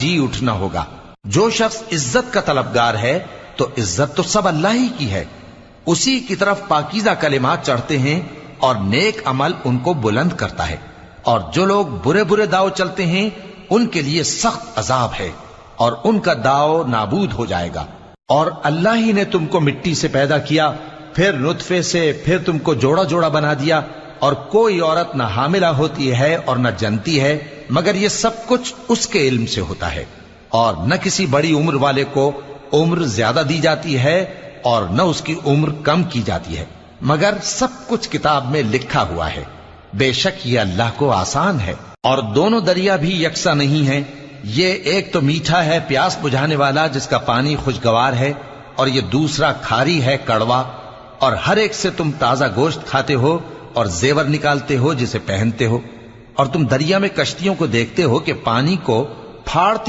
جی اٹھنا ہوگا۔ جو شخص عزت کا طلبگار ہے تو عزت تو سب اللہ ہی کی ہے، اسی کی طرف پاکیزہ کلمات چڑھتے ہیں اور نیک عمل ان کو بلند کرتا ہے، اور جو لوگ برے برے داؤ چلتے ہیں ان کے لیے سخت عذاب ہے، اور ان کا داؤ نابود ہو جائے گا۔ اور اللہ ہی نے تم کو مٹی سے پیدا کیا، پھر نطفے سے، پھر تم کو جوڑا جوڑا بنا دیا، اور کوئی عورت نہ حاملہ ہوتی ہے اور نہ جنتی ہے، مگر یہ سب کچھ اس کے علم سے ہوتا ہے۔ اور نہ کسی بڑی عمر والے کو عمر زیادہ دی جاتی ہے اور نہ اس کی عمر کم کی جاتی ہے، مگر سب کچھ کتاب میں لکھا ہوا ہے۔ بے شک یہ اللہ کو آسان ہے۔ اور دونوں دریا بھی یکساں نہیں ہیں، یہ ایک تو میٹھا ہے پیاس بجھانے والا جس کا پانی خوشگوار ہے، اور یہ دوسرا کھاری ہے کڑوا، اور ہر ایک سے تم تازہ گوشت کھاتے ہو اور زیور نکالتے ہو جسے پہنتے ہو۔ اور تم دریا میں کشتیوں کو دیکھتے ہو کہ پانی کو پھاڑتی